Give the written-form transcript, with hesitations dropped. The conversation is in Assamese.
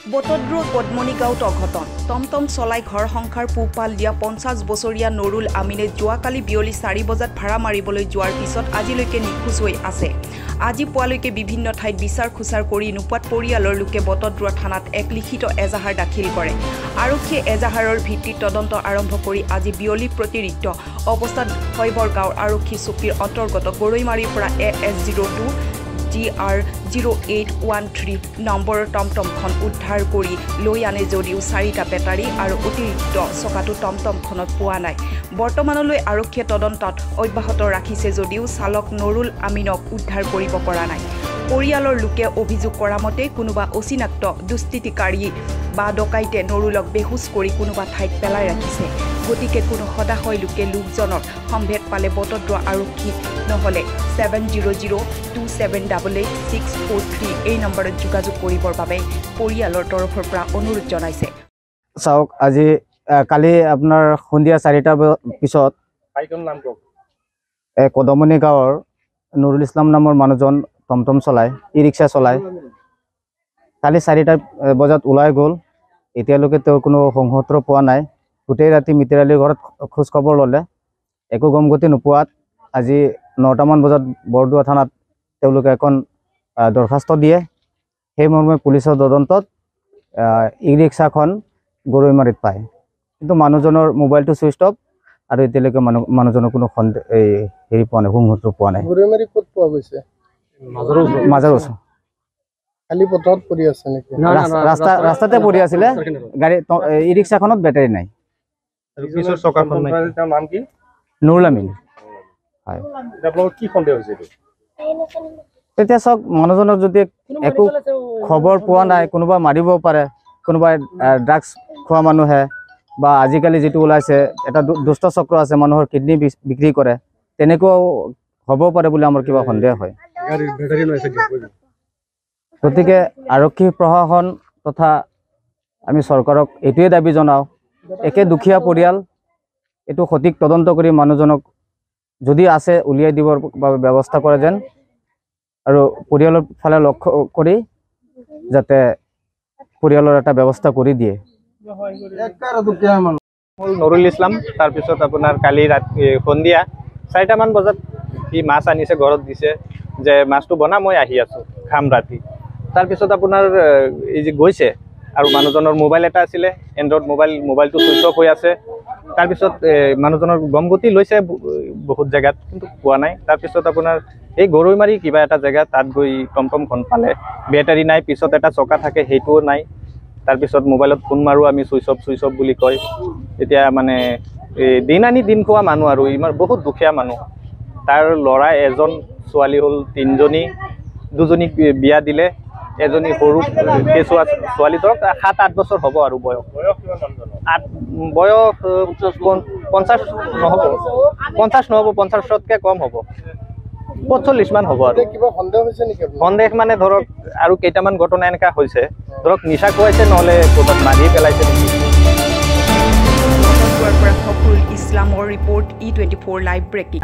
বটদ্ৰ পদ্মনী গাঁৱত অঘটন টমটম চলাই ঘৰ সংসাৰ পোহপাল দিয়া 50 বছৰীয়া নুৰুল আমিনে যোৱাকালি বিয়লি 4 বজাত ভাড়া মাৰিবলৈ যোৱাৰ পিছত আজিলৈকে নিখোজ হৈ আছে। আজি পুৱালৈকে বিভিন্ন ঠাইত বিচাৰ খুচাৰ কৰি নোপোৱাত পৰিয়ালৰ লোকে বটদ্ৰ থানাত এক লিখিত এজাহাৰ দাখিল কৰে। আৰক্ষীয়ে এজাহাৰৰ ভিত্তিত তদন্ত আৰম্ভ কৰি আজি বিয়লি প্ৰতিৰিক্ত অৱস্থাত হৈবৰ গাঁৱৰ আৰক্ষী চকীৰ অন্তৰ্গত গৰৈমাৰীৰ পৰা AS02 GR0813 নম্বৰৰ টমটমখন উদ্ধাৰ কৰি লৈ আনে যদিও 4টা বেটাৰী আৰু অতিৰিক্ত চকাটো টমটমখনত পোৱা নাই। বৰ্তমানলৈ আৰক্ষীয়ে তদন্তত অব্যাহত ৰাখিছে যদিও চালক নুৰুল আমিনক উদ্ধাৰ কৰিব পৰা নাই। পৰিয়ালৰ লোকে অভিযোগ কৰা মতে কোনোবা অচিনাক্ত দুষ্কৃতিকাৰী বা ডকাইতে নুৰুলক বেহুচ কৰি কোনোবা ঠাইত পেলাই ৰাখিছে। গতিকে কোনো সদাশয় লোকে লোকজনৰ সম্ভেদ পালে বটদ্ৰ আৰক্ষী নহলে 7002788643 এই নম্বৰত যোগাযোগ কৰিবৰ বাবে পৰিয়ালৰ তৰফৰ পৰা অনুৰোধ জনাইছে। চাওক আজি কালি আপোনাৰ সন্ধিয়া 4টাৰ পিছত কদমনী গাঁৱৰ নুৰুল ইছলাম নামৰ মানুহজন টমটম চলায়, ই ৰিক্সা চলায়। কালি 4টা বজাত ওলাই গ'ল, এতিয়ালৈকে তেওঁৰ কোনো সংসত্ৰ পোৱা নাই। গোটেই ৰাতি মিতিৰালিৰ ঘৰত খোজ খবৰ ল'লে, একো গমগতি নোপোৱাত আজি 9টামান বজাত বৰদোৱা থানাত তেওঁলোকে এখন দৰখাস্ত দিয়ে। সেই মৰ্মে পুলিচৰ তদন্তত ই ৰিক্সাখন গৰৈমাৰীত পায়, কিন্তু মানুহজনৰ মোবাইলটো ছুইচ অফ আৰু এতিয়ালৈকে মানুহজনৰ কোনো হেৰি পোৱা নাই, সংসত্ৰ পোৱা নাই। গৰৈমাৰী ক'ত পোৱা গৈছে? মাজাৰ ওচৰ খালি পথত পৰি আছে নেকি? ৰাস্তাতে পৰি আছিলে। গাড়ী ই ৰিক্সাখনত বেটাৰী নাই। নুৰুল আমিন। হয়, তেতিয়া চাওক মানুহজনৰ যদি একো খবৰ পোৱা নাই, কোনোবা মাৰিব পাৰে, কোনোবাই ড্ৰাগছ খোৱা মানুহে বা আজিকালি যিটো ওলাইছে এটা দুষ্ট চক্ৰ আছে, মানুহৰ কিডনী বিক্ৰী কৰে, তেনেকুৱাও হ'ব পাৰে বুলি আমাৰ কিবা সন্দেহ হয়। গতিকে আৰক্ষী প্ৰশাসন তথা আমি চৰকাৰক এইটোৱে দাবী জনাওঁ, একে দুখীয়া পৰিয়াল, এইটো সঠিক তদন্ত কৰি মানুহজনক যদি আছে উলিয়াই দিবৰ বাবে ব্যৱস্থা কৰে যেন, আৰু পৰিয়ালৰ ফালে লক্ষ্য কৰি যাতে পৰিয়ালৰ এটা ব্যৱস্থা কৰি দিয়ে। নুৰুল ইছলাম, তাৰপিছত আপোনাৰ কালি ৰাতি সন্ধিয়া 4টামান বজাত সি মাছ আনিছে, ঘৰত দিছে যে মাছটো বনা, মই আহি আছোঁ, খাম ৰাতি। তাৰপিছত আপোনাৰ এই যে গৈছে আৰু মানুহজনৰ মোবাইল এটা আছিলে, এণ্ড্ৰইড মোবাইলটো ছুইচ অফ হৈ আছে। তাৰপিছত মানুহজনৰ গমগতি লৈছে বহুত জেগাত, কিন্তু পোৱা নাই। তাৰপিছত আপোনাৰ এই গৰৈমাৰী কিবা এটা জেগা, তাত গৈ টমটমখন পালে, বেটাৰী নাই, পিছত এটা চকা থাকে, সেইটোও নাই। তাৰপিছত মোবাইলত ফোন মাৰোঁ আমি, ছুইচ অফ বুলি কয়। এতিয়া মানে দিন আনি দিন খোৱা মানুহ আৰু ইমান বহুত দুখীয়া মানুহ। তাৰ ল'ৰা এজন, ছোৱালী হ'ল 3জনী, 2জনীক বিয়া দিলে, এজনী সৰু কেঁচুৱা ছোৱালী, ধৰক 7-8 বছৰ হ'ব আৰু বয়স। বয়স 50 নহ'ব, 50তকৈ কম হ'ব, 45 মান হ'ব। আৰু সন্দেহ মানে ধৰক আৰু কেইটামান ঘটনা এনেকুৱা হৈছে, ধৰক নিচা খুৱাইছে, নহ'লে ক'ৰবাত মাৰি পেলাইছে নেকি। বটদ্ৰৰ পৰা ফখৰুল ইছলামৰ ৰিপৰ্ট, E24 লাইভ ব্ৰেকিং।